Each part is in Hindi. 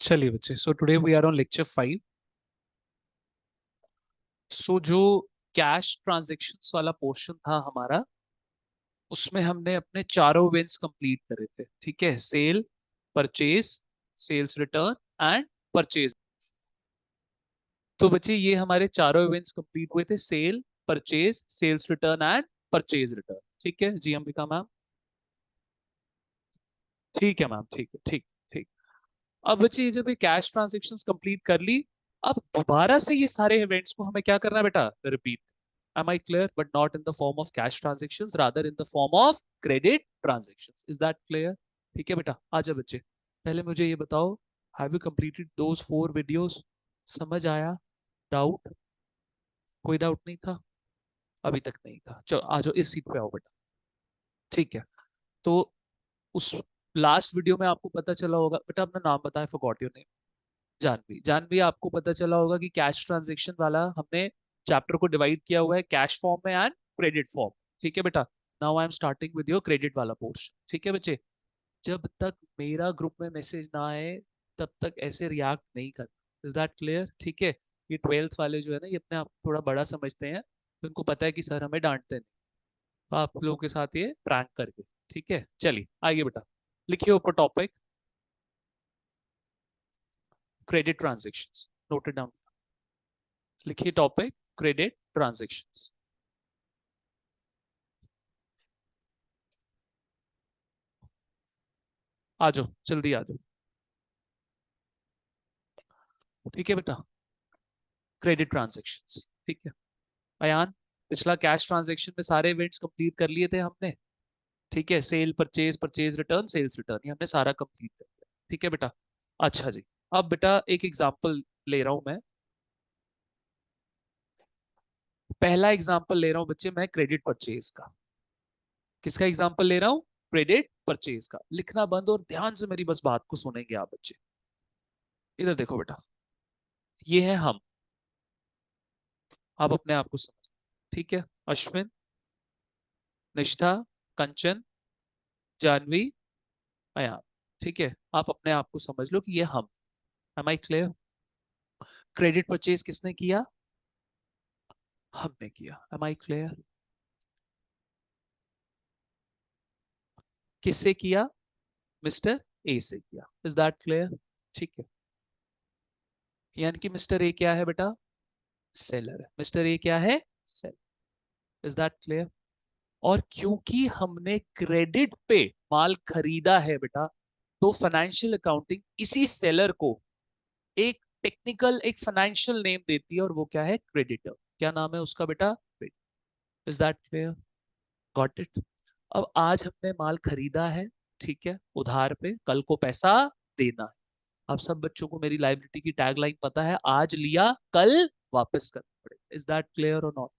चलिए बच्चे, so today we are on lecture 5। So जो कैश ट्रांजैक्शंस वाला पोर्शन था हमारा, उसमें हमने अपने चारों इवेंट्स कंप्लीट करे थे। ठीक है, sale, purchase, sales return and purchase. तो बच्चे ये हमारे चारों इवेंट्स कंप्लीट हुए थे, sale, purchase, sales return and purchase return. ठीक है जी अंबिका मैम? ठीक है मैम, ठीक है, ठीक ठीक। अब बच्चे ये जब ये कैश ट्रांजेक्शन्स कंप्लीट कर ली, अब दोबारा से ये सारे इवेंट्स को हमें क्या करना है बेटा? Repeat. Am I clear? But not in the form of cash transactions, rather in the form of credit transactions. Is that clear? ठीक है बेटा, आ जाओ बच्चे। पहले मुझे ये बताओ, have you completed those 4 videos? समझ आया? डाउट? कोई डाउट नहीं था? अभी तक नहीं था? चलो आ जाओ, इस सीट पे आओ बेटा। ठीक है, तो उस लास्ट वीडियो में आपको पता चला होगा बेटा, अपना नाम बताएं, forgot your name. Janvi, Janvi आपको पता चला होगा कि कैश ट्रांजैक्शन वाला हमने चैप्टर को डिवाइड किया हुआ है कैश फॉर्म में एंड क्रेडिट फॉर्म। ठीक है बेटा, now I am starting with your credit वाला पोर्शन। ठीक है बच्चे, जब तक मेरा ग्रुप में मैसेज ना आए तब तक ऐसे रिएक्ट नहीं करना। Is that clear? ठीक है, ये 12th वाले जो है ना, ये अपने आप को थोड़ा बड़ा समझते हैं, तो उनको पता है कि सर हमें डांटते नहीं, तो आप लोगों के साथ ये प्रैंक करके। ठीक है, चलिए आइए बेटा, लिखिए ऊपर topic credit transactions. Noted down, लिखिए टॉपिक क्रेडिट ट्रांजेक्शन्स। आ जाओ, जल्दी आ जाओ। ठीक है बेटा, क्रेडिट ट्रांजेक्शन्स। ठीक है अयान, पिछला कैश ट्रांजेक्शन में सारे इवेंट्स कंप्लीट कर लिए थे हमने। ठीक है, sale, purchase, purchase return, sales return, ये हमने सारा कंप्लीट कर लिया। ठीक है बेटा, अच्छा जी। अब बेटा एक एग्जांपल ले रहा हूं मैं। पहला एग्जांपल ले रहा हूं बच्चे मैं क्रेडिट परचेज का। किसका एग्जांपल ले रहा हूं? क्रेडिट परचेज का। लिखना बंद और ध्यान से मेरी बस बात को सुनेंगे आप बच्चे। इधर देखो बेटा, ये है हम। आप अपने आप को समझ। ठीक है, अश्विन, निष्ठा, कंचन, जानवी, अयान। ठीक है, आप अपने आप को समझ लो कि ये हम। Am I clear? Credit purchase किसने किया? हमने किया। Am I clear? किससे किया? मिस्टर ए से किया। Is that clear? ठीक है, यानी कि मिस्टर ए क्या है बेटा? सेलर है। मिस्टर ए क्या है? सेलर। Is that clear? और क्योंकि हमने क्रेडिट पे माल खरीदा है बेटा, तो फाइनेंशियल अकाउंटिंग इसी सेलर को एक टेक्निकल, एक फाइनेंशियल नेम देती है, और वो क्या है? क्रेडिटर। क्या नाम है उसका बेटा? Is that clear? Got it? अब आज हमने माल खरीदा है, ठीक है, उधार पे, कल को पैसा देना है। अब सब बच्चों को मेरी लाइबिलिटी की टैगलाइन पता है, आज लिया कल वापस करना पड़ेगा। इज दैट क्लियर और नॉट?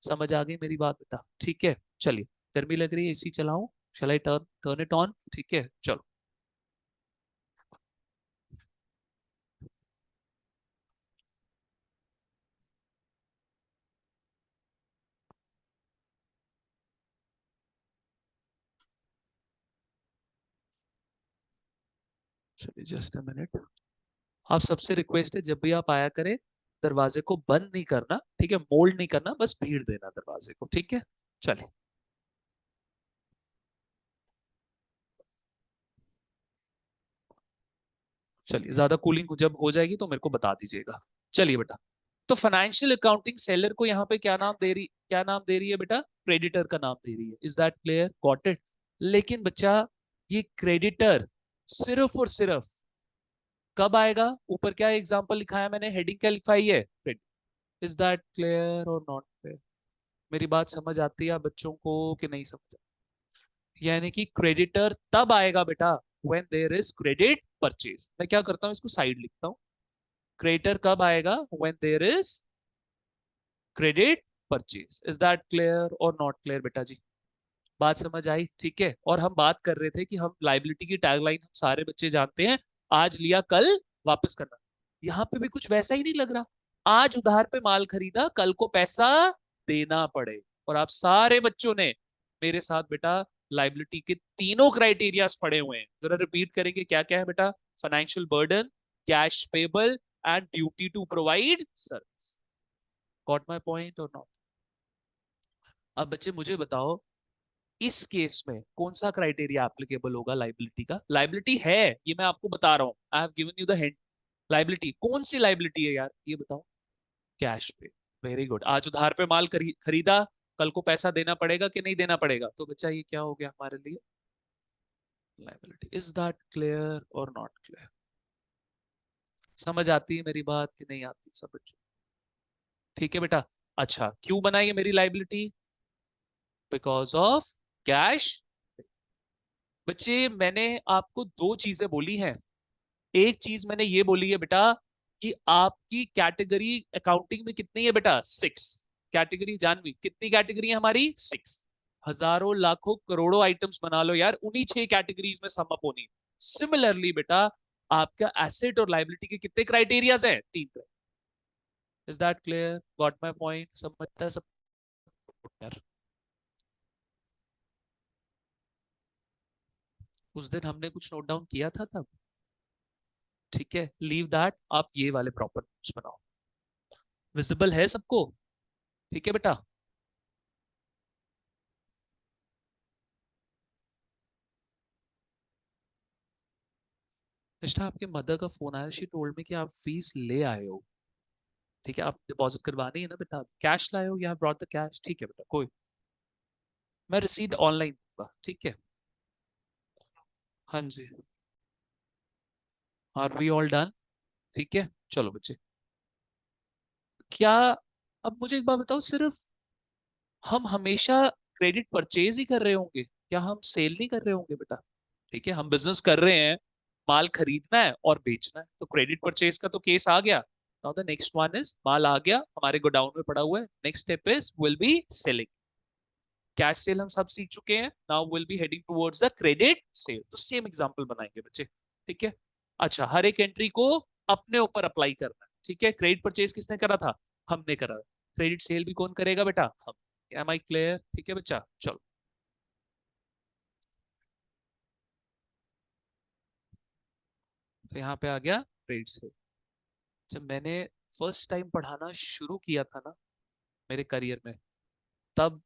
समझ आ गई मेरी बात बेटा? ठीक है, चलिए। गर्मी लग रही है, एसी चलाऊं? Shall I turn turn it on? ठीक है चलो। चलिए जस्ट अ मिनट। आप सबसे रिक्वेस्ट है, जब भी आप आया करें, दरवाजे को बंद नहीं करना, ठीक है, मोल्ड नहीं करना, बस भीड़ देना दरवाजे को। ठीक है, चलिए। चलिए, ज्यादा कूलिंग जब हो जाएगी तो मेरे को बता दीजिएगा। चलिए बेटा, तो फाइनेंशियल अकाउंटिंग सेलर को यहाँ पे क्या नाम दे रही, क्या नाम दे रही है बेटा? क्रेडिटर का नाम दे रही है। Is that clear? Got it? लेकिन बच्चा, ये क्रेडिटर सिर्फ और सिर्फ कब आएगा? ऊपर क्या एग्जांपल लिखा है मैंने, हेडिंग क्या लिखाई है? क्रेडिट। इज दैट क्लियर और नॉट क्लियर? मेरी बात समझ आती है आप बच्चों को कि नहीं समझ? यानी कि क्रेडिटर तब आएगा बेटा when there is credit purchase. मैं क्या करता हूँ, इसको साइड लिखता हूँ। क्रेडिटर कब आएगा? When there is credit purchase. Is that clear और नॉट क्लियर बेटा जी? बात समझ आई? ठीक है, और हम बात कर रहे थे कि हम लाइबिलिटी की टैगलाइन हम सारे बच्चे जानते हैं, आज लिया कल वापस करना। यहाँ पे भी कुछ वैसा ही नहीं लग रहा। आज उधार पे माल खरीदा, कल को पैसा देना पड़े। और आप सारे बच्चों ने मेरे साथ बेटा लाइबिलिटी के तीनों क्राइटेरियाज पढ़े हुए हैं। जरा रिपीट करेंगे क्या क्या है बेटा? Financial burden, cash payable and duty to provide service. Got my point और नॉट? अब बच्चे मुझे बताओ, इस केस में कौन सा क्राइटेरिया एप्लीकेबल होगा लाइबिलिटी का? लाइबिलिटी है, ये मैं आपको बता रहा हूं, I have given you the hint. Liability कौन सी लाइबिलिटी है यार, ये बताओ? कैश पे। Very good. आज उधार पे माल खरीदा, कल को पैसा देना पड़ेगा कि नहीं देना पड़ेगा? तो बच्चा ये क्या हो गया हमारे लिए? लाइबिलिटी। इज दैट क्लियर और नॉट क्लियर? समझ आती है मेरी बात कि नहीं आती सब बच्चों? ठीक है बेटा। अच्छा, क्यों बनाई है मेरी लाइबिलिटी? Because of cash. बच्चे मैंने आपको दो चीजें बोली हैं। एक चीज मैंने ये बोली है बेटा कि आपकी कैटेगरी अकाउंटिंग में कितनी है बेटा? 6 कैटेगरी। जानवी कितनी कैटेगरी है हमारी? 6। हजारों लाखों करोड़ों आइटम्स बना लो यार, उन्हीं 6 कैटेगरीज में सम अप होनी है। सिमिलरली बेटा, आपका एसेट और लाइबिलिटी के कितने क्राइटेरियाज है? 3। Is that clear? Got my point? समझता है सब यार? उस दिन हमने कुछ नोट डाउन किया था तब। ठीक है, लीव दैट, आप ये वाले प्रॉपर नोट्स बनाओ। विजिबल है सबको? ठीक है बेटा। निष्ठा, आपके मदर का फोन आया, शी टोल्ड मी कि आप फीस ले आए हो। ठीक है, आप डिपॉजिट करवानी है ना बेटा? कैश लाए हो या ब्रॉट द कैश? ठीक है बेटा, कोई, मैं रिसीट ऑनलाइन दूंगा। ठीक है। हाँ जी। Are we all done? ठीक है, चलो बच्चे। क्या, अब मुझे एक बात बताओ, सिर्फ हम हमेशा क्रेडिट परचेज ही कर रहे होंगे, क्या हम सेल नहीं कर रहे होंगे बेटा? ठीक है, हम बिजनेस कर रहे हैं, माल खरीदना है और बेचना है, तो क्रेडिट परचेज का तो केस आ गया। Now the next one is, माल आ गया हमारे गोडाउन में पड़ा हुआ है, next step is will be selling. Cash sale हम सब सीख चुके हैं, now will be heading towards the credit sale. तो सेम एग्जांपल बनाएंगे बच्चे। ठीक है। अच्छा, हर एक एंट्री को अपने ऊपर अप्लाई करना है। ठीक है, क्रेडिट परचेज किसने करा था? हमने करा। क्रेडिट सेल भी कौन करेगा बेटा? हम। Am I clear? ठीक है बच्चा, चलो। तो यहाँ पे आ गया क्रेडिट सेल। जब मैंने फर्स्ट टाइम पढ़ाना शुरू किया था ना मेरे करियर में, तब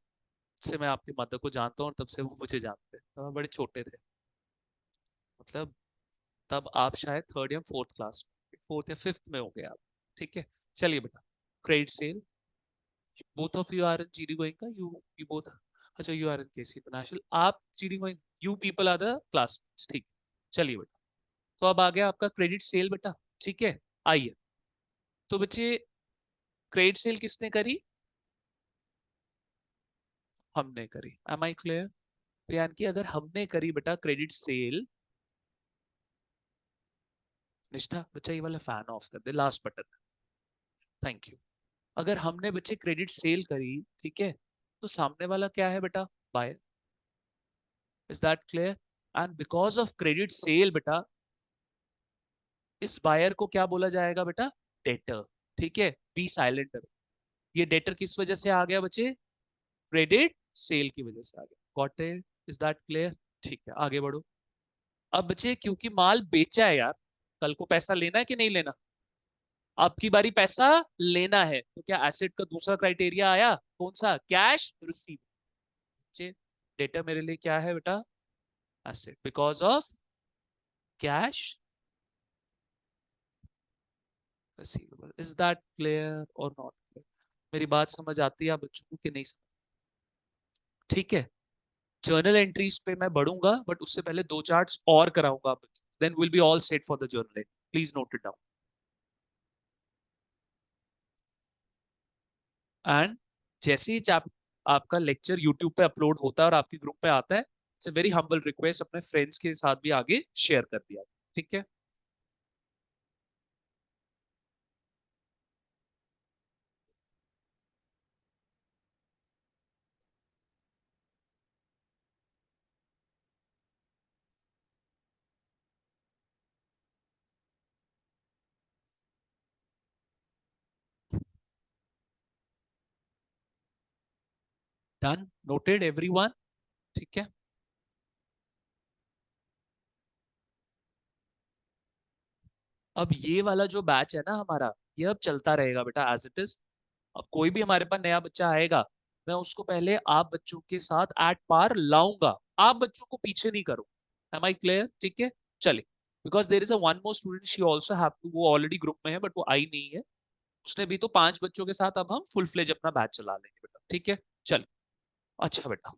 से मैं आपकी मदर को जानता हूँ और तब से वो मुझे जानते हैं। तब हम बड़े छोटे थे, मतलब तब आप शायद थर्ड या फोर्थ क्लास में, फोर्थ या फिफ्थ में हो गए आप। ठीक है, चलिए बेटा। Credit sale, both of you are in GD Goenka का, यू बोथ, अच्छा you are in KC International, आप GD Goenka, you people are the classmates. ठीक, चलिए बेटा। तो अब आ गया आपका क्रेडिट सेल बेटा। ठीक है, आइए। तो बच्चे, क्रेडिट सेल किसने करी? हमने करी। Am I clear? तो यानी कि अगर हमने करी बेटा क्रेडिट सेल, निष्ठा बच्चा ये वाला फैन ऑफ कर दे, लास्ट बटन। Thank you. अगर हमने बच्चे क्रेडिट सेल करी, ठीक है, तो सामने वाला क्या है बेटा? Buyer. Is that clear? And because of credit sale बेटा, इस बायर को क्या बोला जाएगा बेटा? डेटर। ठीक है, बी साइलेंट। ये डेटर किस वजह से आ गया बच्चे? क्रेडिट सेल की वजह से आ गया। Got it? Is that clear? ठीक है, आगे बढ़ो। अब बच्चे, क्योंकि माल बेचा है यार, कल को पैसा लेना है कि नहीं लेना? आपकी बारी पैसा लेना है, तो क्या एसेट का दूसरा क्राइटेरिया आया? कौन सा? Cash receive. डेटा मेरे लिए क्या है बेटा? Asset, because of cash receivable. Is that clear और नॉट क्लियर? मेरी बात समझ आती है आप बच्चों को कि नहीं समझ? ठीक है। जर्नल एंट्रीज पे मैं बढ़ूंगा, बट उससे पहले दो चार्ट्स और कराऊंगा आप बच्चों, then will be all set for the journal entry. Please note it down. And जैसे ही आपका लेक्चर यूट्यूब पे अपलोड होता है और आपके ग्रुप पे आता है, it's a very humble request, अपने फ्रेंड्स के साथ भी आगे शेयर कर दिया। ठीक है। Done, noted everyone? ठीक है। अब ये वाला जो बैच है ना हमारा, ये अब चलता रहेगा बेटा एज इट इज। अब कोई भी हमारे पास नया बच्चा आएगा, मैं उसको पहले आप बच्चों के साथ एट पार लाऊंगा, आप बच्चों को पीछे नहीं करूँ। Am I clear? ठीक है, चले। Because there is a one more student, she also have to, वो ऑलरेडी ग्रुप में है बट वो आई नहीं है। उसने भी तो 5 बच्चों के साथ अब हम फुल फ्लेज अपना बैच चला लेंगे बेटा, ठीक है। चल, अच्छा बेटा,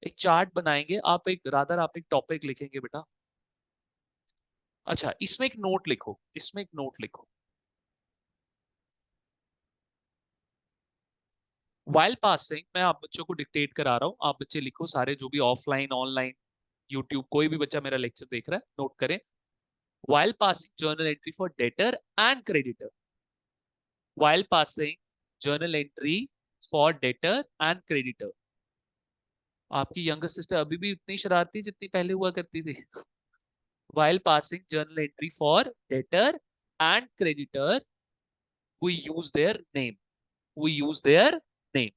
एक चार्ट बनाएंगे, आप एक रादर आप एक टॉपिक लिखेंगे बेटा। अच्छा, इसमें एक नोट लिखो, इसमें एक नोट लिखो। वाइल पासिंग, मैं आप बच्चों को डिक्टेट करा रहा हूँ, आप बच्चे लिखो सारे, जो भी ऑफलाइन ऑनलाइन यूट्यूब कोई भी बच्चा मेरा लेक्चर देख रहा है नोट करें। While passing journal entry for debtor and creditor. While passing journal entry for debtor and creditor. आपकी यंगर सिस्टर अभी भी उतनी शरारती जितनी पहले हुआ करती थी। while passing journal entry for debtor and creditor, we use their name, we use their name।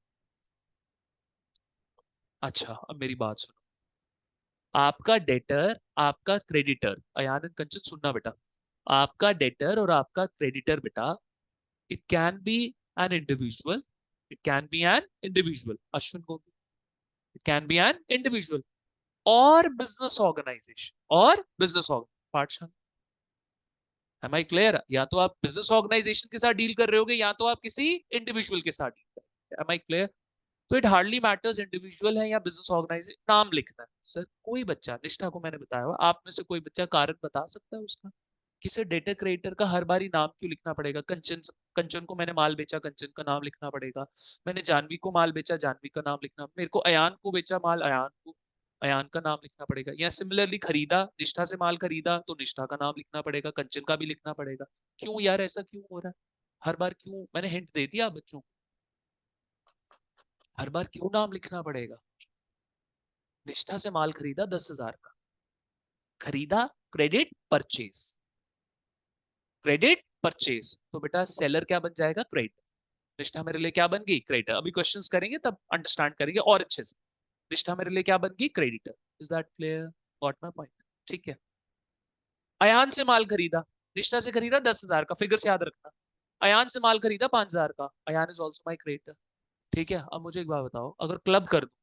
अच्छा, अब मेरी बात सुनो। आपका डेटर, आपका क्रेडिटर, अयान एंड कंचन सुनना बेटा, आपका डेटर और आपका क्रेडिटर बेटा, it can be an individual, it can be an individual, Ashwin को, it can be an individual और बिजनेस ऑर्गेनाइजेशन, और business Pathshala. Am I clear? या तो आप बिजनेस ऑर्गेनाइजेशन के साथ डील कर रहे होगे, या तो आप किसी इंडिविजुअल के साथ डील कर रहे हो। Am I clear? तो इट हार्डली मैटर्स इंडिविजुअल है या बिजनेस ऑर्गेनाइजेशन, नाम लिखना है सर। कोई बच्चा, निष्ठा को मैंने बताया हुआ, आप में से कोई बच्चा कारण बता सकता है उसका, किसे डेटा क्रिएटर का हर बारी नाम क्यों लिखना पड़ेगा? कंचन, कंचन को मैंने माल बेचा, कंचन का नाम लिखना पड़ेगा। मैंने जानवी को माल बेचा, जानवी का नाम लिखना, मेरे को अयान को बेचा माल, अयान को, अयान का नाम लिखना पड़ेगा। या सिमिलरली खरीदा, निष्ठा से माल खरीदा तो निष्ठा का नाम लिखना पड़ेगा, कंचन का भी लिखना पड़ेगा। क्यों यार, ऐसा क्यों हो रहा है हर बार? क्यों? मैंने हिंट दे दिया बच्चों को, हर बार क्यों नाम लिखना पड़ेगा? निष्ठा से माल खरीदा 10,000 का, खरीदा, क्रेडिट परचेज, क्रेडिट परचेज, तो बेटा सेलर क्या बन जाएगा? क्रेडिट। निष्ठा मेरे लिए क्या बन गई? क्रेडिटर। अभी क्वेश्चंस करेंगे तब अंडरस्टैंड करेंगे और अच्छे से। निष्ठा मेरे लिए क्या बन गई? Creditor. Is that clear? Got my point? ठीक है। अयान से माल खरीदा, निष्ठा से खरीदा 10,000 का, फिगर से याद रखना। अयान से माल खरीदा 5,000 का, Ayaan is also my creditor. ठीक है, अब मुझे एक बात बताओ, अगर क्लब कर दूं,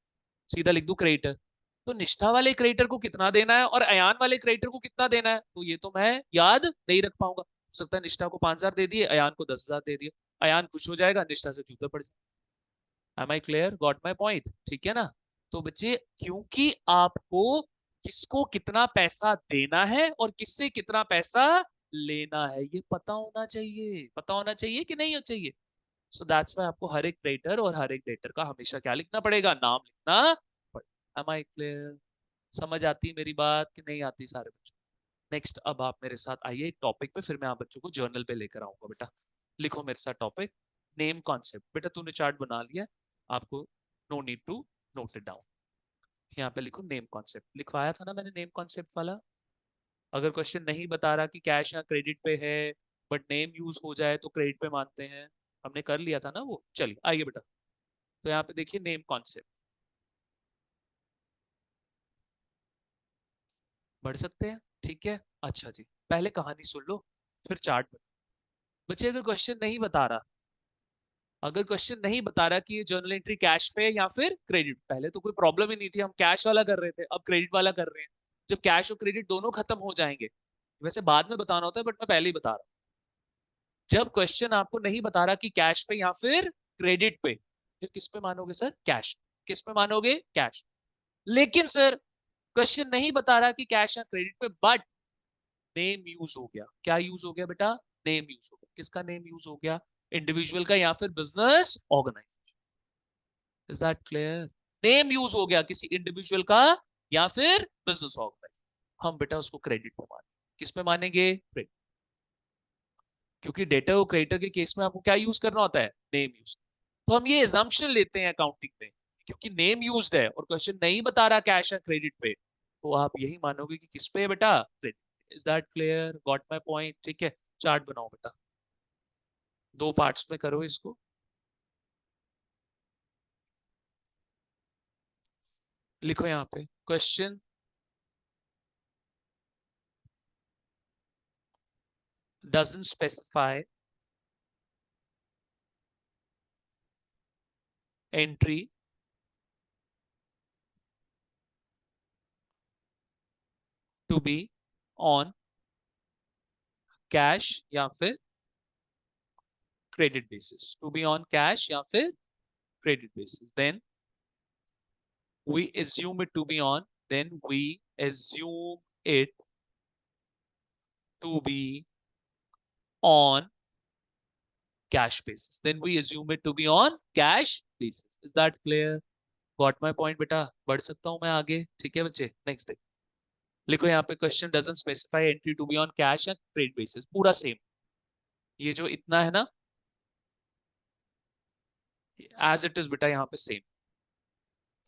सीधा लिख दूं क्रेडिटर, तो निष्ठा वाले क्रेडिटर को कितना देना है और अयान वाले क्रेडिटर को कितना देना है, तो ये तो मैं याद नहीं रख पाऊंगा। हो सकता है निष्ठा को 5,000 दे दिए, अयान को 10,000 दे दिए, अयान खुश हो जाएगा, निष्ठा से जूता पड़ जाए। Am I clear? Got my point? ठीक है ना? तो बच्चे, क्योंकि आपको किसको कितना पैसा देना है और किससे कितना पैसा लेना है ये पता होना चाहिए, पता होना चाहिए कि नहीं हो चाहिए? सो दैट्स वाई आपको हर एक क्रेडिटर और हर एक डेटर का हमेशा क्या लिखना पड़ेगा? नाम लिखना पड़ेगा। Am I clear? समझ आती है मेरी बात कि नहीं आती सारे बच्चों? नेक्स्ट, अब आप मेरे साथ आइए एक टॉपिक पे, फिर मैं आप बच्चों को जर्नल पे लेकर आऊंगा बेटा। लिखो मेरे साथ टॉपिक, नेम कॉन्सेप्ट। बेटा तूने चार्ट बना लिया है, आपको no need to note it down. यहाँ पे लिखो नेम कॉन्सेप्ट, लिखवाया था ना मैंने नेम कॉन्सेप्ट वाला। अगर क्वेश्चन नहीं बता रहा कि कैश या क्रेडिट पे है, बट नेम यूज हो जाए तो क्रेडिट पे मानते हैं, हमने कर लिया था ना वो। चलिए आइए बेटा, तो यहाँ पे देखिए नेम कॉन्सेप्ट, बढ़ सकते हैं, ठीक है। अच्छा जी, पहले कहानी सुन लो, फिर चार्ट बना। बच्चे, अगर क्वेश्चन नहीं बता रहा, अगर क्वेश्चन नहीं बता रहा कि ये जर्नल एंट्री कैश पे है या फिर क्रेडिट, पहले तो कोई प्रॉब्लम ही नहीं थी, हम कैश वाला कर रहे थे, अब क्रेडिट वाला कर रहे हैं। जब कैश और क्रेडिट दोनों खत्म हो जाएंगे, वैसे बाद में बताना होता है बट मैं पहले ही बता रहा हूँ, जब क्वेश्चन आपको नहीं बता रहा कि कैश पे या फिर क्रेडिट पे, फिर किस पे मानोगे सर? कैश। किस पे मानोगे? कैश। लेकिन सर, क्वेश्चन नहीं बता रहा कि कैश या क्रेडिट पे, बट नेम यूज हो गया। क्या यूज हो गया बेटा? नेम यूज हो गया। किसका नेम यूज हो गया? इंडिविजुअल का या फिर business organisation. Is that clear? Name use हो गया किसी इंडिविजुअल का या फिर बिजनेस ऑर्गेनाइजेशन, हम बेटा उसको क्रेडिट पे मानेंगे। किस पे मानेंगे? क्रेडिट। क्योंकि डेटर और क्रेडिटर के केस में आपको क्या यूज करना होता है? Name use. तो हम ये एजम्पशन लेते हैं अकाउंटिंग में, क्योंकि नेम यूज्ड है और क्वेश्चन नहीं बता रहा कैश या क्रेडिट पे, तो आप यही मानोगे कि किस पे है बेटा? Credit. Is that clear? Got my point? ठीक है, चार्ट बनाओ बेटा, दो पार्ट्स में करो इसको। लिखो यहाँ पे question, doesn't specify entry to be on cash या फिर credit basis, to be on cash या फिर credit basis, then we assume it to be on, then we assume it to be on cash basis, then we assume it to be on cash basis. Is that clear? Got my point बेटा? बढ़ सकता हूं मैं आगे? ठीक है बच्चे, नेक्स्ट लिखो यहाँ पे, question doesn't specify entry to be on cash या क्रेडिट बेसिस, पूरा सेम, ये जो इतना है ना एज इट इज बेटा, यहाँ पे सेम,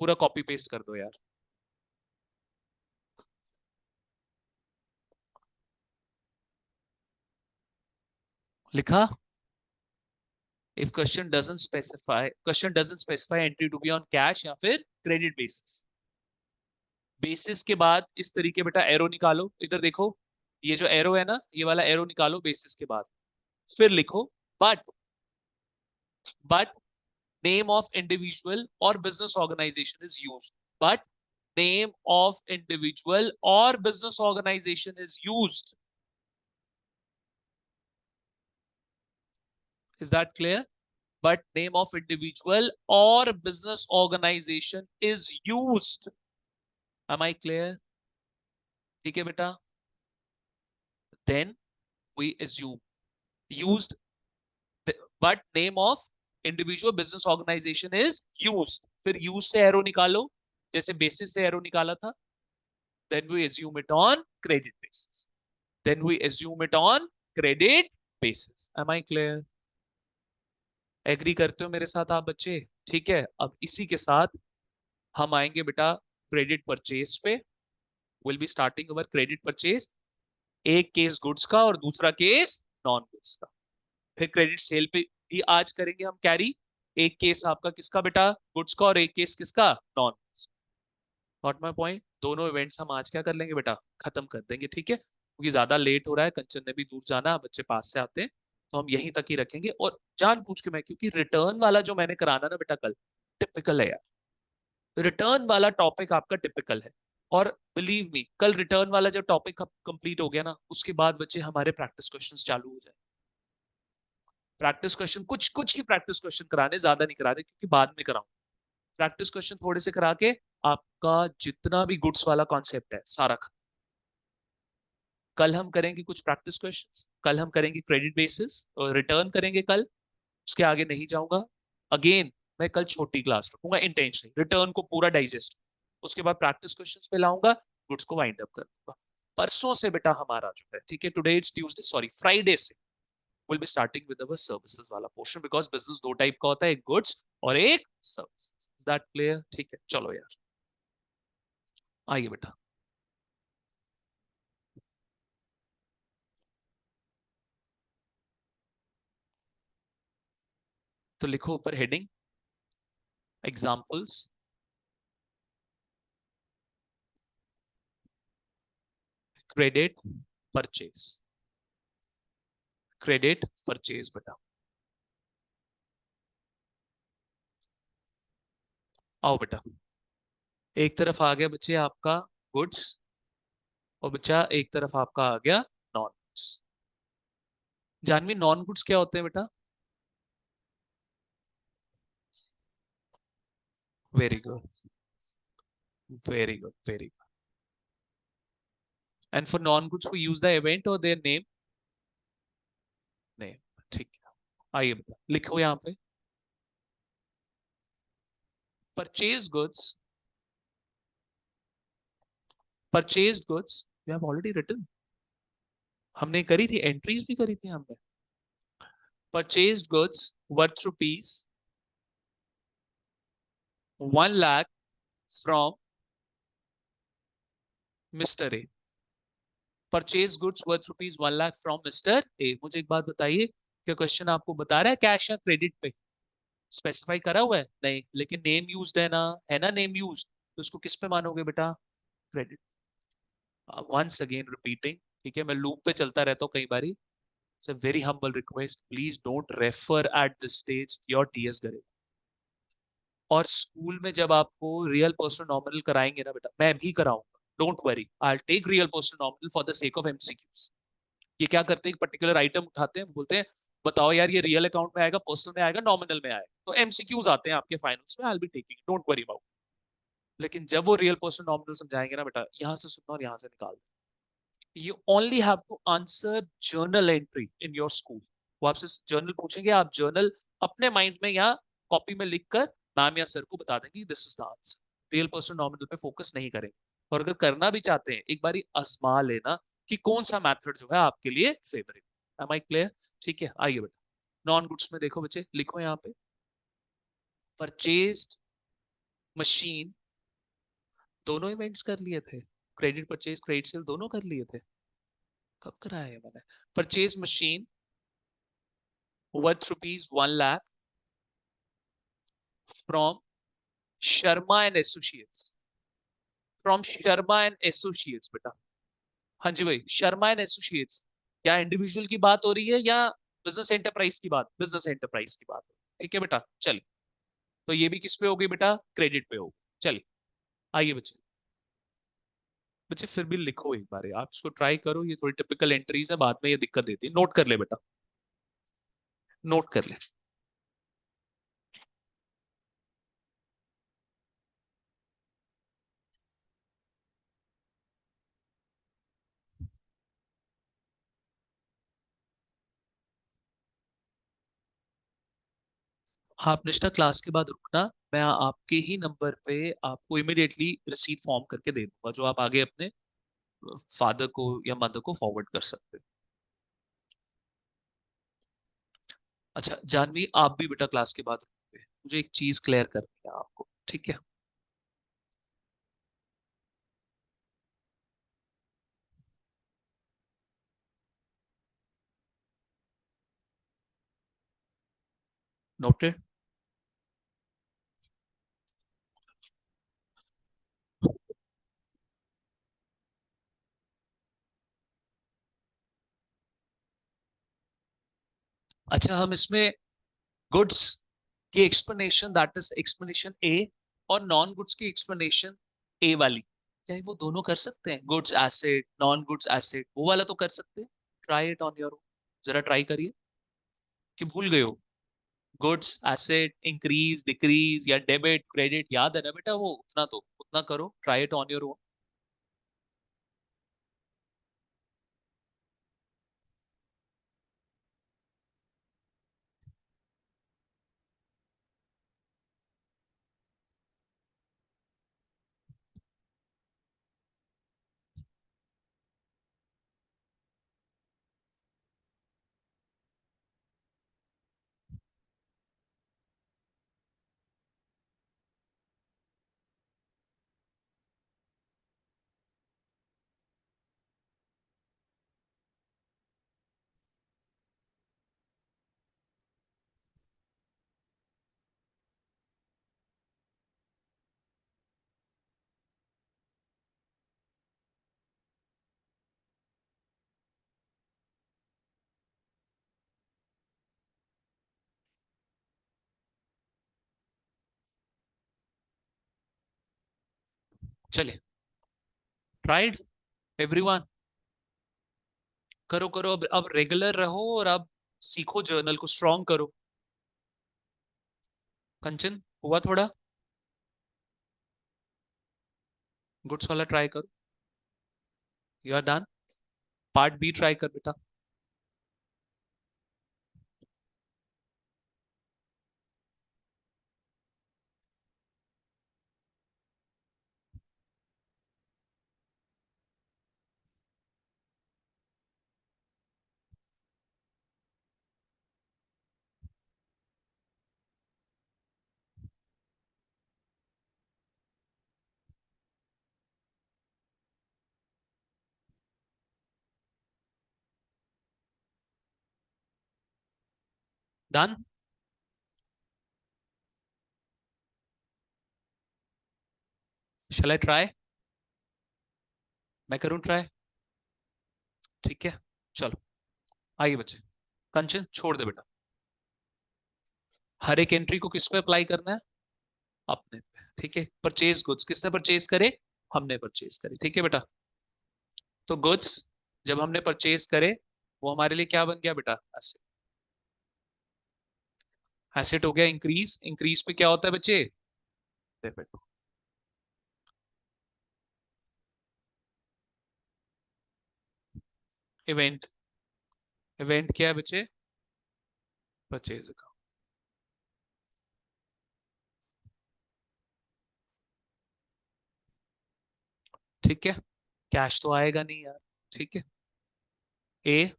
पूरा कॉपी पेस्ट कर दो यार। लिखा, if question doesn't specify entry to be on cash या फिर क्रेडिट बेसिस, बेसिस के बाद इस तरीके बेटा एरो निकालो, इधर देखो, ये जो एरो है ना, ये वाला एरो निकालो बेसिस के बाद, फिर लिखो but but name of individual और business organisation is used, but name of individual और business organisation is used. Is that clear? but name of individual or business organization is used. Am I clear? ठीक है बेटा, then we assume used, but name of individual business organization is used, फिर use से एरो निकालो, जैसे basis से एरो निकाला था, then we assume it on credit basis, then we assume it on credit basis. Am I clear? Agree करते हो मेरे साथ आप बच्चे? ठीक है, अब इसी के साथ हम आएंगे बेटा क्रेडिट परचेज पे, will be starting our credit purchase, एक केस गुड्स का और दूसरा केस नॉन गुड्स का, फिर क्रेडिट सेल पे भी आज करेंगे हम कैरी, एक केस आपका किसका बेटा, गुड्स का, और एक केस किसका, non goods. Not my point, दोनों इवेंट्स हम आज क्या कर लेंगे बेटा, खत्म कर देंगे, ठीक है, क्योंकि ज्यादा लेट हो रहा है, कंचन ने भी दूर जाना, बच्चे पास से आते हैं, तो हम यहीं तक ही रखेंगे। और जान पूछ के मैं, क्योंकि रिटर्न वाला जो मैंने कराना ना बेटा कल, टिपिकल है यार, रिटर्न वाला टॉपिक आपका टिपिकल है, और बिलीव मी कल रिटर्न वाला जब टॉपिक कंप्लीट हो गया ना, उसके बाद बच्चे हमारे प्रैक्टिस क्वेश्चंस चालू हो जाए, प्रैक्टिस क्वेश्चन कुछ कुछ ही प्रैक्टिस क्वेश्चन कराने, ज्यादा नहीं करा रहे, क्योंकि बाद में कराऊं, प्रैक्टिस क्वेश्चन थोड़े से करा के आपका जितना भी गुड्स वाला कॉन्सेप्ट है सारा कल हम करेंगे कुछ प्रैक्टिस क्वेश्चंस, कल हम करेंगे क्रेडिट बेसिस और रिटर्न करेंगे कल, उसके आगे नहीं जाऊंगा। अगेन मैं कल छोटी क्लास रखूंगा इंटेंशनली, रिटर्न को पूरा डाइजेस्ट, उसके बाद प्रैक्टिस क्वेश्चंस पे लाऊंगा, गुड्स को वाइंड अप कर दूंगा। परसों से बेटा हमारा जो है, ठीक है, today it's Tuesday, sorry Friday से will be starting with our services वाला पोर्शन, बिकॉज बिजनेस दो टाइप का होता है, एक गुड्स और एक सर्विसेज। Is that clear? ठीक है, चलो यार आइए बेटा, तो लिखो ऊपर heading examples credit purchase, credit purchase बेटा, आओ बेटा, एक तरफ आ गया बच्चे आपका गुड्स, और बच्चा एक तरफ आपका आ गया non goods. Janvi non goods क्या होते हैं बेटा? Very good, very good, very good. And for non goods we use the event और देयर नेम, नेम, ठीक है। आइए बेटा लिखो यहाँ पे, purchase goods, purchase goods we have already written, हमने करी थी, एंट्रीज भी करी थी हमने। Purchase goods worth rupees 1 lakh from mister A, purchase goods worth rupees 1 lakh from mister ए। मुझे एक बात बताइए, क्या क्वेश्चन आपको बता रहा है कैश या क्रेडिट पे स्पेसिफाई करा हुआ है? नहीं, लेकिन नेम यूज्ड है ना नेम यूज, तो उसको किस पे मानोगे बेटा? क्रेडिट। वंस अगेन रिपीटिंग, ठीक है, मैं लूप पे चलता रहता हूँ कई बारी, it's a very humble request, please don't refer at this stage, your TS करेगा। और स्कूल में जब आपको रियल पर्सन नॉमिनल कराएंगे ना बेटा, मैं भी कराऊंगा, don't worry, I take real person nominal for the sake of MCQs. ये क्या करते हैं, एक पर्टिकुलर आइटम उठाते हैं, बोलते हैं बताओ यार ये रियल अकाउंट में आएगा, पर्सनल में आएगा, नॉमिनल में आएगा, तो एमसीक्यूज आते हैं आपके फाइनल्स में, I will be taking, don't worry about. लेकिन जब वो रियल पर्सन नॉमिनल समझाएंगे ना बेटा, यहाँ से सुनना और यहाँ से निकाल, you only have to answer journal entry in your school. वो आपसे जर्नल पूछेंगे, आप जर्नल अपने माइंड में या कॉपी में लिखकर मैम या सर को बता देंगे this is the answer, real person nominal पे फोकस नहीं करेंगे। और अगर करना भी चाहते हैं, एक बारी आजमा लेना कि कौन सा मेथड जो है आपके लिए फेवरेट। M I clear? ठीक है, आइए बेटा, नॉन गुड्स में देखो बच्चे, लिखो यहाँ पे, परचेज्ड मशीन, दोनों इवेंट्स कर लिए थे, क्रेडिट परचेज क्रेडिट सेल दोनों कर लिए थे। कब कराया है मैंने? Purchase machine worth rupees 1 lakh from Sharma and Associates, from Sharma and Associates बेटा। हाँ जी भाई, शर्मा एंड एसोसिएट्स। क्या इंडिविजुअल की बात हो रही है या बिजनेस एंटरप्राइज की बात? बिजनेस एंटरप्राइज की बात, ठीक है बेटा, चलिए। तो ये भी किस पे होगी बेटा? क्रेडिट पे होगी। चलिए, आइए बच्चे, बच्चे फिर भी लिखो एक बार, आप इसको ट्राई करो, ये थोड़ी टिपिकल एंट्रीज है, बाद में ये दिक्कत देती है, नोट कर ले बेटा, नोट कर ले। आप निष्ठा क्लास के बाद रुकना, मैं आपके ही नंबर पे आपको इमिडिएटली रिसीव फॉर्म करके दे दूंगा, जो आप आगे अपने फादर को या मदर को फॉरवर्ड कर सकते हो। अच्छा जानवी, आप भी बेटा क्लास के बाद रुकोगे, मुझे एक चीज क्लियर करनी है आपको, ठीक है? नोटेड। अच्छा, हम इसमें गुड्स की एक्सप्लेनेशन, दैट इज एक्सप्लेनेशन ए, और नॉन गुड्स की एक्सप्लेनेशन ए वाली, क्या वो दोनों कर सकते हैं? Goods asset, non goods asset, वो वाला तो कर सकते हैं। Try it on your own, जरा ट्राई करिए। कि भूल गए हो? गुड्स एसेट, इंक्रीज डिक्रीज या डेबिट क्रेडिट, याद है ना बेटा? वो उतना तो उतना करो, try it on your own. चलिए, ट्राइड एवरीवन, करो करो, अब रेगुलर रहो, और अब सीखो, जर्नल को स्ट्रॉन्ग करो। कंचन, हुआ थोड़ा? गुड्स वाला ट्राई करो, you are done. Part B try कर बेटा। डन। Shall I try? मैं करूं ट्राई? ठीक है, चलो, आइए बच्चे। कंचन छोड़ दे बेटा, हर एक एंट्री को किस पे अप्लाई करना है? अपने पे। ठीक है, परचेज गुड्स किससे परचेज करे? हमने परचेज करे। ठीक है बेटा, तो गुड्स जब हमने परचेज करे वो हमारे लिए क्या बन गया बेटा? एसेट। एसेट हो गया इंक्रीज, इंक्रीज पे क्या होता है बच्चे? डेबिट। इवेंट, इवेंट क्या है बच्चे? Purchase account. ठीक है, कैश तो आएगा नहीं यार। ठीक है, ए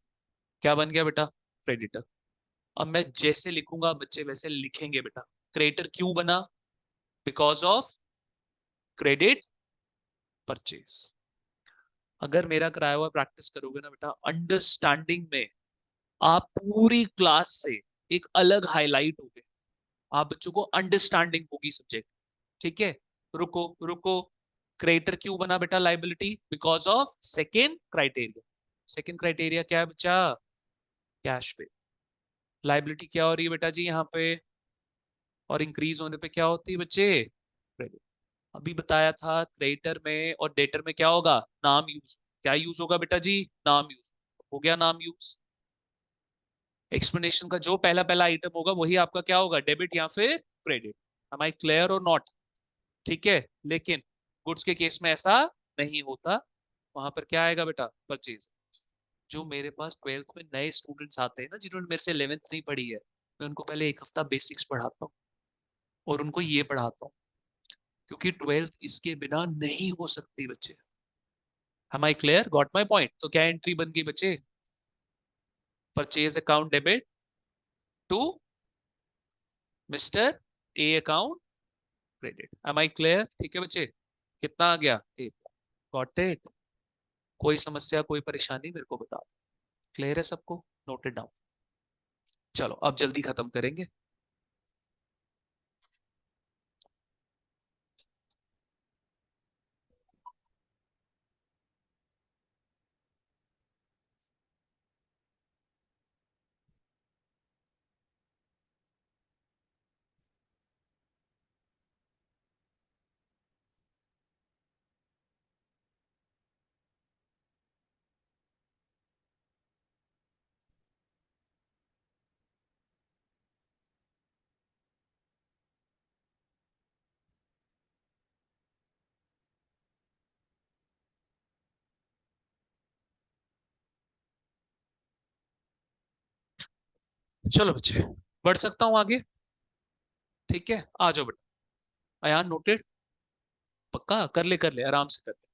क्या बन गया बेटा? क्रेडिटर। अब मैं जैसे लिखूंगा बच्चे वैसे लिखेंगे बेटा। क्रेडिटर क्यों बना? Because of credit purchase. अगर मेरा कराया हुआ प्रैक्टिस करोगे ना बेटा, अंडरस्टैंडिंग में आप पूरी क्लास से एक अलग हाईलाइट होगे। आप बच्चों को अंडरस्टैंडिंग होगी सब्जेक्ट। ठीक है, रुको रुको। क्रेडिटर क्यों बना बेटा liability? Because of second criteria. Second criteria क्या है बच्चा? कैश पे। लाइबिलिटी क्या हो रही है बेटा जी यहाँ पे? और इंक्रीज होने पे क्या होती है बच्चे? क्रेडिट। अभी बताया था क्रेडिटर में और डेटर में क्या होगा? नाम यूज। क्या यूज होगा बेटा जी? नाम यूज। हो गया नाम यूज। एक्सप्लेनेशन का जो पहला पहला आइटम होगा वही आपका क्या होगा? डेबिट या फिर क्रेडिट। एम आई क्लियर और नॉट? ठीक है, लेकिन गुड्स के केस में ऐसा नहीं होता। वहां पर क्या आएगा बेटा? परचेज। जो मेरे पास ट्वेल्थ में नए स्टूडेंट्स आते हैं ना, जिन्होंने मेरे से 11th नहीं पढ़ी है, मैं उनको पहले एक हफ्ता बेसिक्स पढ़ाता हूँ और उनको ये पढ़ाता हूँ, क्योंकि ट्वेल्थ इसके बिना नहीं हो सकती बच्चे। Am I clear? Got my point? तो क्या एंट्री बन गई बच्चे? Purchase account debit to mister A account credit. Am I clear? ठीक है बच्चे, कितना आ गया? ए। Got it? कोई समस्या कोई परेशानी मेरे को बता। क्लियर है सबको? Noted down. चलो अब जल्दी खत्म करेंगे। चलो बच्चे, बढ़ सकता हूँ आगे? ठीक है, आ जाओ बेटा। अयान नोटेड? पक्का? कर ले आराम से कर ले।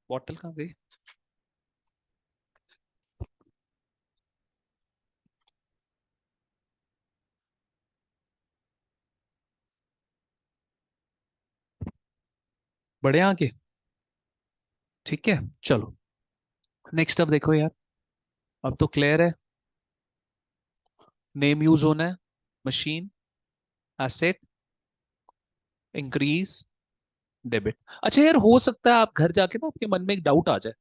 बॉटल कहाँ गई? बढ़े आगे? ठीक है, चलो नेक्स्ट। अब देखो यार, अब तो क्लियर है। नेम यूज होना है, मशीन, एसेट, इंक्रीज, डेबिट। अच्छा यार, हो सकता है आप घर जाके ना आपके मन में एक डाउट आ जाए।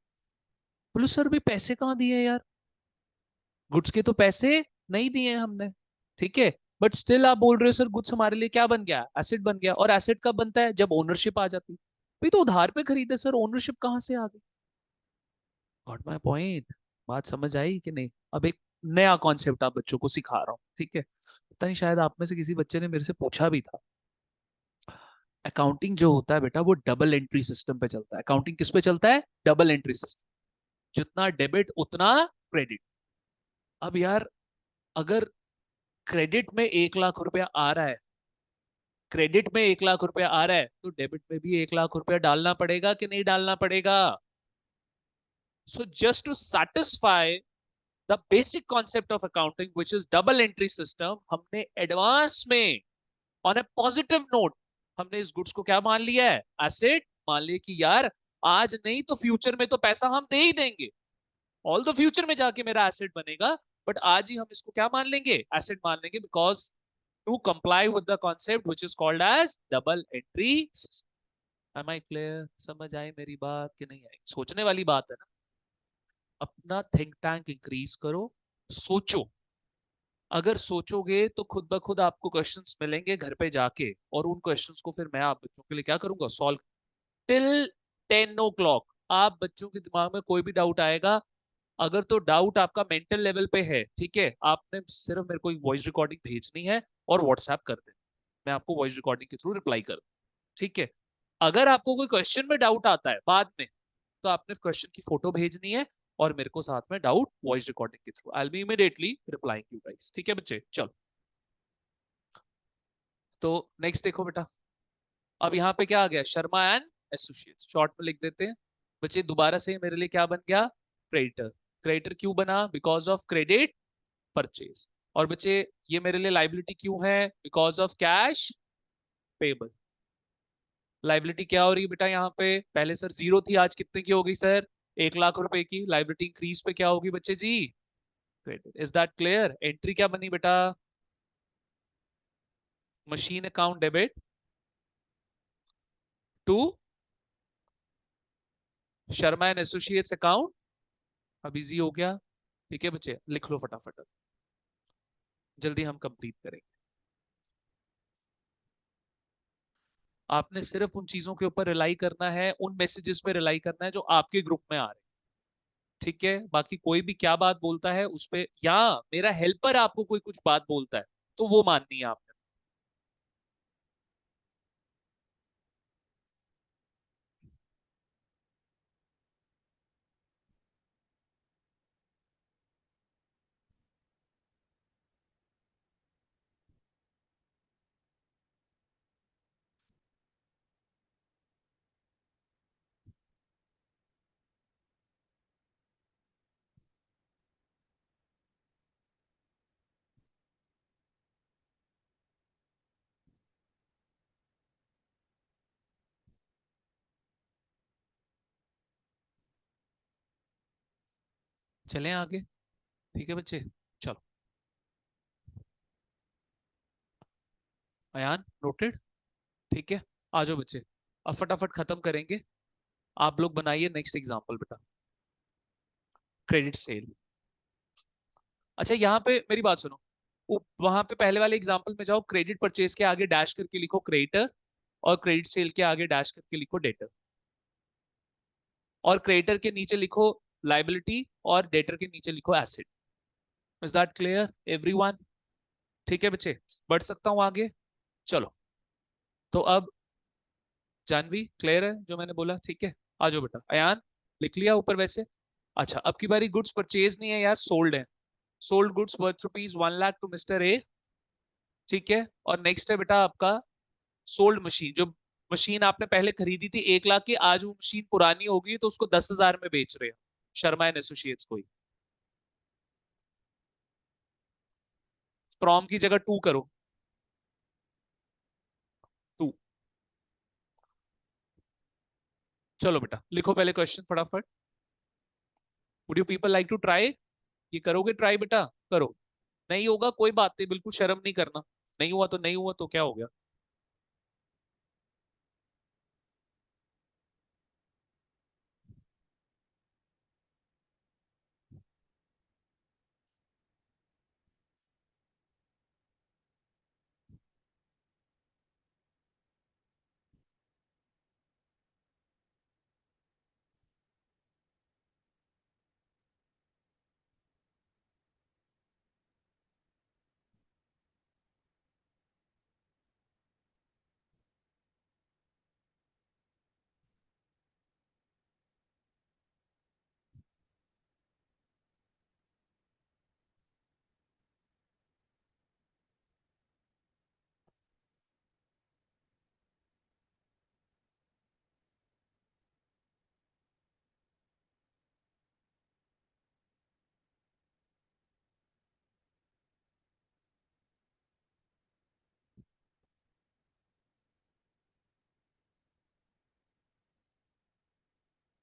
बोलो सर भी पैसे कहाँ दिए यार? गुड्स के तो पैसे नहीं दिए हैं हमने। ठीक है, बट स्टिल आप बोल रहे हो सर गुड्स हमारे लिए क्या बन गया? एसेट बन गया। और एसेट कब बनता है? जब ओनरशिप आ जाती। भाई तो उधार पे खरीदे सर, ओनरशिप कहाँ से आ गई? Got my point? बात समझ आई कि नहीं? अब एक नया कॉन्सेप्ट आप बच्चों को सिखा रहा हूँ। ठीक है, पता नहीं शायद आप में से किसी बच्चे ने मेरे से पूछा भी था। अकाउंटिंग जो होता है बेटा वो डबल एंट्री सिस्टम पे चलता है। अकाउंटिंग किस पे चलता है? Double entry system. जितना डेबिट उतना क्रेडिट। अब यार, अगर क्रेडिट में 1 लाख रुपया आ रहा है, क्रेडिट में 1 लाख रुपया आ रहा है, तो डेबिट में भी 1 लाख रुपया डालना पड़ेगा कि नहीं डालना पड़ेगा? So just to satisfy the basic concept of accounting which is double entry system, हमने एडवांस में ऑन ए पॉजिटिव नोट हमने इस गुड्स को क्या मान लिया है? एसेट मान लिया कि यार आज नहीं तो फ्यूचर में तो पैसा हम दे ही देंगे। ऑल द फ्यूचर में जाके मेरा एसेट बनेगा, बट आज ही हम इसको क्या मान लेंगे? एसेट मान लेंगे, because to comply with the concept which is called as double entry. Am I clear? समझ आई मेरी बात कि नहीं आई? सोचने वाली बात है ना। अपना थिंक टैंक इंक्रीज करो, सोचो। अगर सोचोगे तो खुद ब खुद आपको क्वेश्चंस मिलेंगे घर पे जाके, और उन क्वेश्चंस को फिर मैं आप बच्चों के लिए क्या करूंगा, सॉल्व टिल 10 o'clock। आप बच्चों के दिमाग में कोई भी डाउट आएगा, अगर तो डाउट आपका मेंटल लेवल पे है, ठीक है, आपने सिर्फ मेरे को एक वॉइस रिकॉर्डिंग भेजनी है और व्हाट्सएप कर देना, मैं आपको वॉइस रिकॉर्डिंग के थ्रू रिप्लाई कर दूं, ठीक है। अगर आपको कोई क्वेश्चन में डाउट आता है बाद में, तो आपने क्वेश्चन की फोटो भेजनी है, और मेरे को साथ में डाउट वॉइस रिकॉर्डिंग के through, I will be immediately replying you guys, ठीक है बच्चे, चलो। तो नेक्स्ट देखो बेटा, अब यहाँ पे क्या आ गया, शर्मा एंड एसोसिएट्स, शॉर्ट में लिख देते हैं बच्चे। दोबारा से मेरे लिए क्या बन गया, क्रेडिटर। क्रेडिटर क्यों बना, बिकॉज ऑफ क्रेडिट परचेज। और बच्चे ये मेरे लिए लाइबिलिटी क्यों है, because of cash payable. Liability क्या हो रही है बेटा, यहाँ पे पहले सर जीरो थी, आज कितने की हो गई सर, 1 लाख रुपए की। लाइबिलिटी इंक्रीज पे क्या होगी बच्चे जी, credit. Is that clear. Entry क्या बनी बेटा, machine account debit to Sharma and associates account. अब इजी हो गया, ठीक है बच्चे, लिख लो फटाफट, जल्दी हम कंप्लीट करेंगे। आपने सिर्फ उन चीजों के ऊपर रिलाई करना है, उन मैसेजेस पे रिलाई करना है जो आपके ग्रुप में आ रहे हैं, ठीक है। बाकी कोई भी क्या बात बोलता है उस पे, या मेरा हेल्पर आपको कोई कुछ बात बोलता है, तो वो माननी है आपने। चलें आगे, ठीक है बच्चे, चलो। अयान नोटेड, ठीक है। आ जाओ बच्चे, अब फटाफट खत्म करेंगे। आप लोग बनाइए नेक्स्ट एग्जांपल बेटा, क्रेडिट सेल। अच्छा यहाँ पे मेरी बात सुनो, वहां पे पहले वाले एग्जांपल में जाओ, क्रेडिट परचेज के आगे डैश करके लिखो क्रेडिटर, और क्रेडिट सेल के आगे डैश करके लिखो डेटर, और क्रेडिटर के नीचे लिखो लाइबिलिटी, और डेटर के नीचे लिखो asset. Is that clear everyone, ठीक है बच्चे, बढ़ सकता हूँ आगे, चलो। तो अब जानवी क्लियर है जो मैंने बोला, ठीक है। आ जाओ बेटा, अयान लिख लिया ऊपर वैसे। अच्छा, अब की बारी गुड्स परचेज नहीं है यार, सोल्ड है। Sold goods worth rupees 1 lakh to mister A, ठीक है। और नेक्स्ट है बेटा आपका सोल्ड मशीन, जो मशीन आपने पहले खरीदी थी 1 लाख की, आज वो मशीन पुरानी होगी तो उसको 10,000 में बेच रहे हैं, शर्मा एंड एसोसिएट्स को ही। फ्रॉम की जगह टू करो, टू। चलो बेटा लिखो पहले क्वेश्चन फटाफट। Would you people like to try, ये करोगे ट्राई बेटा, करो। नहीं होगा कोई बात नहीं, बिल्कुल शर्म नहीं करना, नहीं हुआ तो नहीं हुआ, तो क्या हो गया।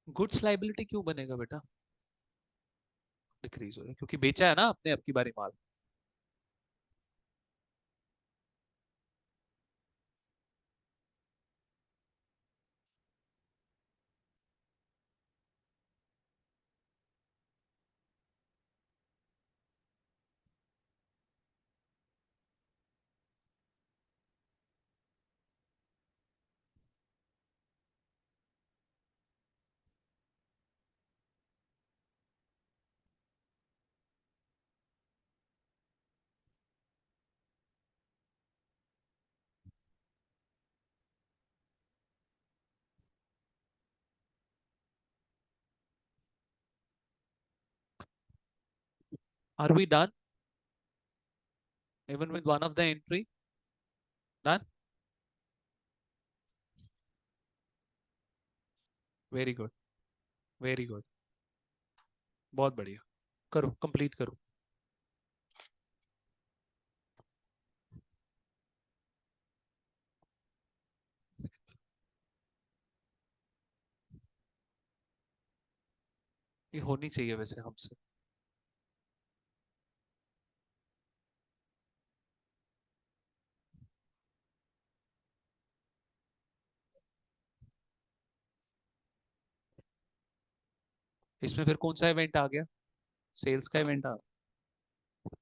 गुड्स लाइबिलिटी क्यों बनेगा बेटा, डिक्रीज हो रहा है क्योंकि बेचा है ना आपने अब की बारी माल। Are we done even with one of the entry? Done. Very good, very good, बहुत बढ़िया। करो, कंप्लीट करो। ये होनी चाहिए वैसे हमसे। इसमें फिर कौन सा इवेंट आ गया? सेल्स का इवेंट आ।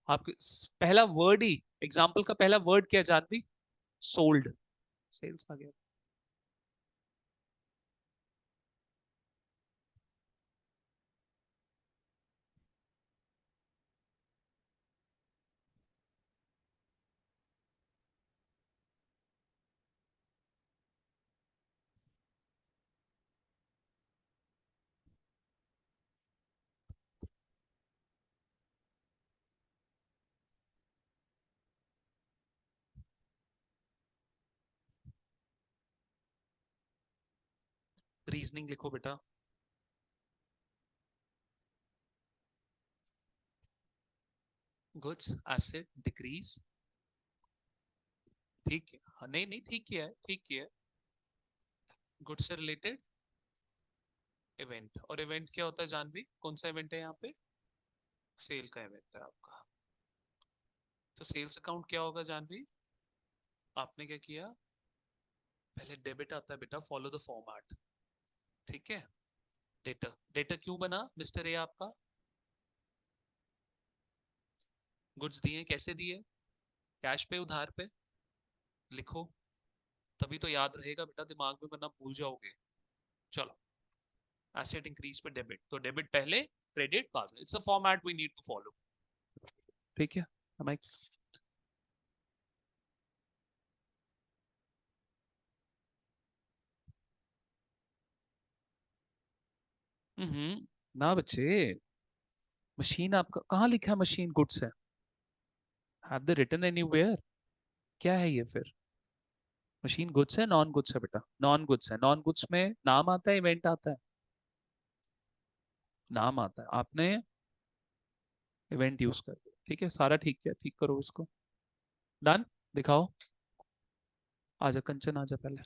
आपके पहला वर्ड ही, एग्जाम्पल का पहला वर्ड क्या जानवी? सोल्ड। सेल्स आ गया। रीजनिंग लिखो बेटा। Goods asset decrease. ठीक है, हाँ, नहीं नहीं, ठीक किया है, ठीक किया है। गुड्स से रिलेटेड इवेंट, और इवेंट क्या होता है जानवी? कौन सा इवेंट है यहाँ पे? सेल का इवेंट है आपका। तो सेल्स अकाउंट क्या होगा जानवी? आपने क्या किया? पहले डेबिट आता है बेटा, फॉलो द फॉर्मेट। ठीक है। डेटा, डेटा क्यों बना मिस्टर ए आपका? गुड्स दिए, कैसे दिए? कैश पे, उधार पे? लिखो, तभी तो याद रहेगा बेटा दिमाग में, वरना भूल जाओगे। चलो, एसेट इंक्रीज पे डेबिट, तो डेबिट पहले, क्रेडिट बाद में। It's a format we need to follow. ठीक है। हमें ना बच्चे, मशीन आपका कहाँ लिखा है? मशीन गुड्स है? Have they written anywhere? क्या है ये फिर? मशीन गुड्स है, नॉन गुड्स है बेटा? नॉन गुड्स है। नॉन गुड्स में नाम आता है, इवेंट आता है? नाम आता है। आपने इवेंट यूज कर दिया, ठीक है, सारा ठीक किया, ठीक करो इसको। डन। दिखाओ। आजा कंचन, आजा पहले।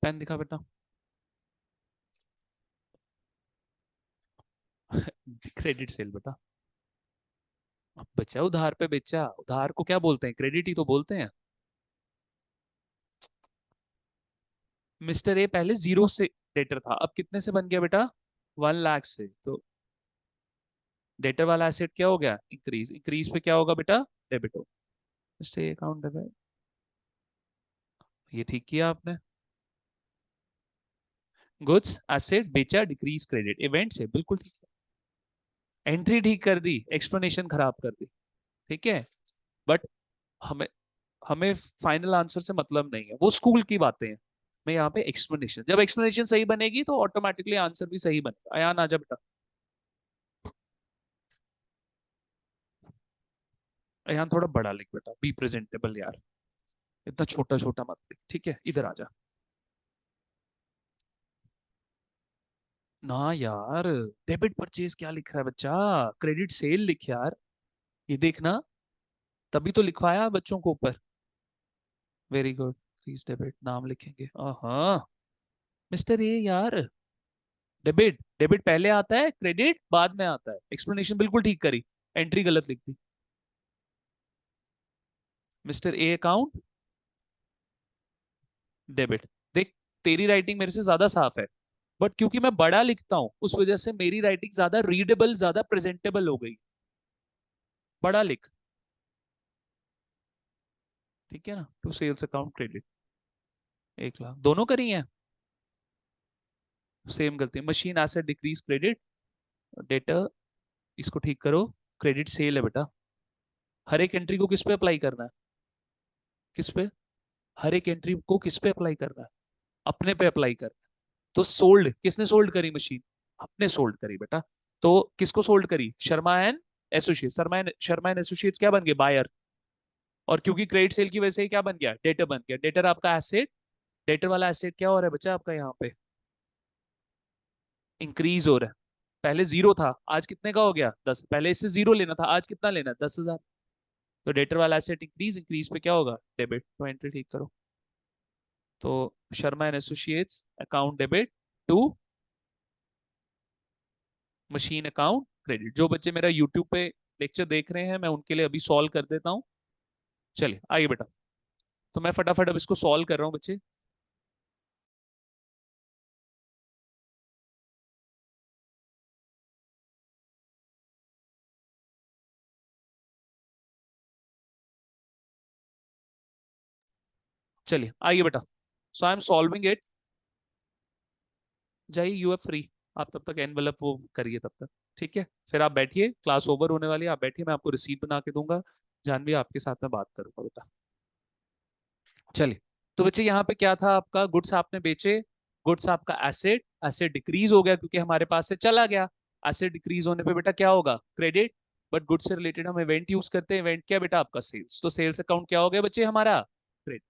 पेन दिखा बेटा। क्रेडिट सेल बेटा। अब बचा उधार पे बेचा, उधार को क्या बोलते हैं? क्रेडिट ही तो बोलते हैं। मिस्टर ए पहले जीरो से डेटर था, अब कितने से बन गया बेटा? 1 लाख से। तो डेटर वाला एसेट क्या हो गया? इंक्रीज। इंक्रीज पे क्या होगा बेटा? डेबिट हो। Mister A account debit. ये ठीक किया आपने। गुड्स एसेट बेचा, डिक्रीज क्रेडिट, इवेंट से बिल्कुल ठीक है। एंट्री ठीक कर दी, एक्सप्लेनेशन खराब कर दी। ठीक है। बट हमें हमें फाइनल आंसर से मतलब नहीं है, वो स्कूल की बातें हैं। मैं यहाँ पे एक्सप्लेनेशन, जब एक्सप्लेनेशन सही बनेगी तो ऑटोमेटिकली आंसर भी सही बनेगा। अयान आजा बेटा। अयान थोड़ा बड़ा लिख बेटा, बी प्रेजेंटेबल यार। इतना छोटा छोटा मत लिख, ठीक है, इधर आजा। ना यार, डेबिट परचेज क्या लिख रहा है बच्चा? क्रेडिट सेल लिख यार। ये देखना, तभी तो लिखवाया बच्चों को ऊपर। Very good. प्लीज डेबिट नाम लिखेंगे। हाँ, मिस्टर ए यार। डेबिट, डेबिट पहले आता है, क्रेडिट बाद में आता है। एक्सप्लेनेशन बिल्कुल ठीक करी, एंट्री गलत लिख दी। Mister A account debit. देख, तेरी राइटिंग मेरे से ज्यादा साफ है, बट क्योंकि मैं बड़ा लिखता हूं उस वजह से मेरी राइटिंग ज्यादा रीडेबल, ज्यादा प्रेजेंटेबल हो गई। बड़ा लिख। ठीक है ना? To sales account credit, 1 lakh दोनों करी हैं। सेम गलती, machine asset decrease credit data. इसको ठीक करो। क्रेडिट सेल है बेटा। हर एक एंट्री को किस पे अप्लाई करना है? किस पे? हर एक एंट्री को किस पे अप्लाई करना है? अपने पे अप्लाई करना है। तो सोल्ड, किसने सोल्ड करी? मशीन। अपने सोल्ड करी बेटा। तो किसको सोल्ड करी? Sharma and associate. Sharma and associates क्या बन गए? बायर। और क्योंकि क्रेडिट सेल की वजह से ही क्या बन गया? डेटर बन गया। डेटर आपका एसेट, डेटर वाला एसेट क्या हो रहा है बच्चा आपका यहाँ पे? इंक्रीज हो रहा है। पहले 0 था, आज कितने का हो गया? 10। पहले इससे 0 लेना था, आज कितना लेना है? 10,000। तो डेटर वाला एसेट इंक्रीज, इंक्रीज पे क्या होगा? डेबिट। तो एंट्री ठीक करो। तो Sharma and associates account debit to machine account credit. जो बच्चे मेरा यूट्यूब पे लेक्चर देख रहे हैं, मैं उनके लिए अभी सॉल्व कर देता हूँ। चलिए आइए बेटा, तो मैं फटाफट अब इसको सॉल्व कर रहा हूँ बच्चे। चलिए आइए बेटा, सो आई एम सॉल्विंग इट। जाइए, यू आर फ्री। आप तब तक एनवेलप वो करिए तब तक। ठीक है, फिर आप बैठिए, क्लास ओवर होने वाली है, आप बैठिए, मैं आपको रिसीट बना के दूंगा। जानवी आपके साथ में बात करूंगा बेटा। चलिए, तो बच्चे यहाँ पे क्या था आपका? गुड्स आपने बेचे। गुड्स आपका एसेट, एसेट डिक्रीज हो गया क्योंकि हमारे पास से चला गया। एसेट डिक्रीज होने पे बेटा क्या होगा? क्रेडिट। बट गुड्स से रिलेटेड हम इवेंट यूज करते हैं। इवेंट क्या बेटा? आपका सेल्स। तो सेल्स अकाउंट क्या हो गया बच्चे हमारा? क्रेडिट।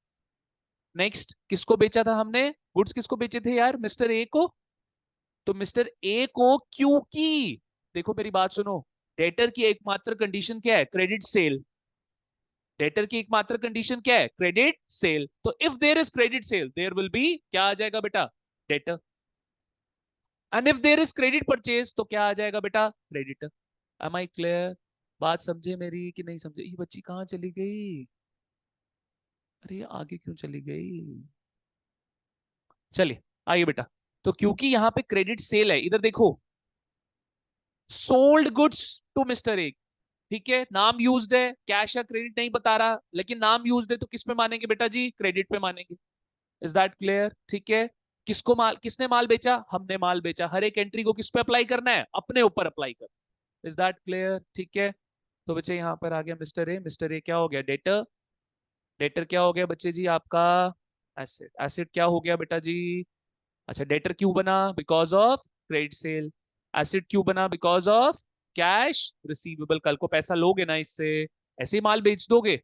नेक्स्ट, किसको बेचा था हमने? गुड्स किसको बेचे थे यार? मिस्टर ए को। तो मिस्टर ए को क्योंकि, देखो मेरी बात सुनो, डेटर की एकमात्र कंडीशन क्या है? Credit cell. डेटर की एकमात्र कंडीशन क्या है? Credit sale. तो if there is credit sale, there will be क्या आ जाएगा बेटा? Debtor. And if there is credit purchase, तो क्या आ जाएगा बेटा? क्रेडिटर। Am I clear? बात समझे मेरी कि नहीं समझे? ये बच्ची कहाँ चली गई? अरे ये आगे क्यों चली गई? चलिए आइए बेटा, तो क्योंकि यहाँ पे क्रेडिट सेल है, इधर देखो, sold goods to mister A. ठीक है, नाम यूज्ड है, कैश या क्रेडिट नहीं बता रहा, लेकिन नाम यूज्ड है, तो किस पे मानेंगे बेटा जी? क्रेडिट पे मानेंगे। Is that clear? ठीक है। किसको माल, किसने माल बेचा? हमने माल बेचा। हर एक एंट्री को किस पे अप्लाई करना है? अपने ऊपर अप्लाई कर। Is that clear? ठीक है। तो बच्चे यहाँ पर आ गया मिस्टर ए। मिस्टर ए क्या हो गया? डेटर। डेटर क्या हो गया बच्चे जी आपका? एसेट। एसेट क्या हो गया बेटा जी? अच्छा, डेटर क्यों बना? Because of credit cell. Asset क्यों बना? Because of cash receivable. कल को पैसा लोगे ना इससे, ऐसे ही माल बेच दोगे।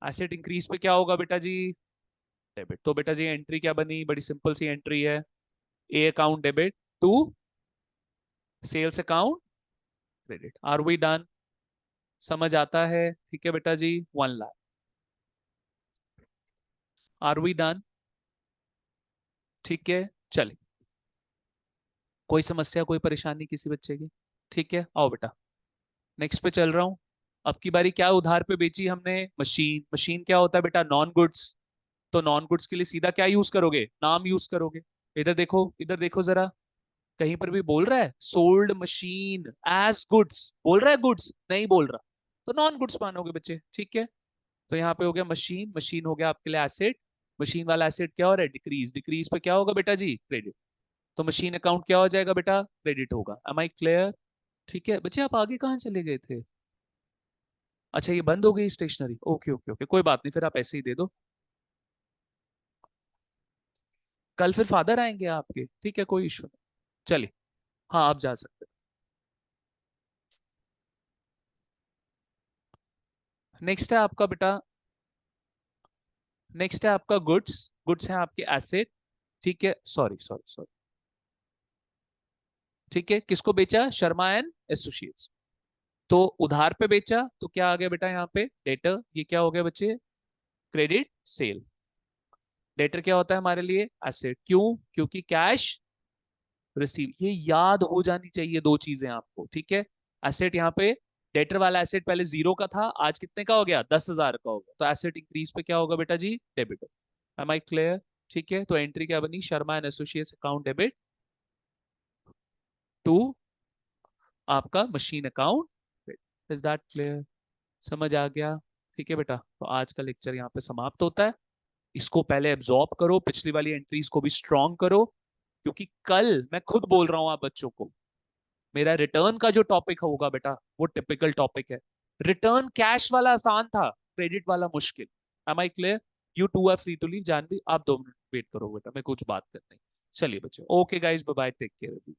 एसेट इंक्रीज पे क्या होगा बेटा जी? डेबिट। तो बेटा जी एंट्री क्या बनी? बड़ी सिंपल सी एंट्री है, A account debit to sales account credit. Are we done? समझ आता है? ठीक है बेटा जी, 1 लाख। Are we done? ठीक है। चलिए, कोई समस्या, कोई परेशानी किसी बच्चे की? ठीक है, आओ बेटा, नेक्स्ट पे चल रहा हूँ। अब की बारी क्या उधार पे बेची हमने? मशीन। मशीन क्या होता है बेटा? Non goods. तो नॉन गुड्स के लिए सीधा क्या यूज करोगे? नाम यूज करोगे। इधर देखो, इधर देखो जरा, कहीं पर भी बोल रहा है सोल्ड मशीन एज गुड्स? बोल रहा है गुड्स? नहीं बोल रहा, तो नॉन गुड्स मानोगे बच्चे। ठीक है, तो यहाँ पे हो गया मशीन। मशीन हो गया आपके लिए एसेट। मशीन वाला एसेट क्या हो रहा है? डिक्रीज। डिक्रीज पे क्या होगा बेटा जी? क्रेडिट। तो मशीन अकाउंट क्या हो जाएगा बेटा? क्रेडिट होगा। Am I clear? ठीक है बच्चे, आप आगे कहाँ चले गए थे? अच्छा, ये बंद हो गई स्टेशनरी। ओके ओके ओके, कोई बात नहीं, फिर आप ऐसे ही दे दो। कल फिर फादर आएंगे आपके, ठीक है, कोई इशू नहीं। चलिए, हाँ आप जा सकते हैं। नेक्स्ट है आपका बेटा, नेक्स्ट है आपका गुड्स। गुड्स है आपके एसेट। ठीक है, सॉरी सॉरी सॉरी। ठीक है, किसको बेचा? Sharma and associates. तो उधार पे बेचा, तो क्या आ गया बेटा यहाँ पे? डेटर। ये क्या हो गया बच्चे? Credit sale. डेटर क्या होता है हमारे लिए? एसेट। क्यों? क्योंकि कैश रिसीव। ये याद हो जानी चाहिए दो चीजें आपको, ठीक है। एसेट यहाँ पे, डेटर वाला एसेट पहले 0 का था, आज कितने का हो गया? 10,000 का हो गया। तो एसेट इंक्रीज पे क्या होगा बेटा जी? डेबिट। Am I clear? ठीक है, तो एंट्री क्या बनी? Sharma and associates account debit to आपका machine account. Is that clear? समझ आ गया? ठीक है बेटा, तो आज का लेक्चर यहाँ पे समाप्त होता है। इसको पहले एब्जॉर्ब करो, पिछली वाली एंट्रीज को भी स्ट्रॉन्ग करो, क्योंकि कल मैं खुद बोल रहा हूँ आप बच्चों को, मेरा रिटर्न का जो टॉपिक होगा बेटा, वो टिपिकल टॉपिक है। रिटर्न कैश वाला आसान था, क्रेडिट वाला मुश्किल। Am I clear? You two are free to leave. Janvi आप 2 मिनट वेट करो बेटा, मैं कुछ बात करनी। चलिए बच्चे, okay guys, bye bye, take care.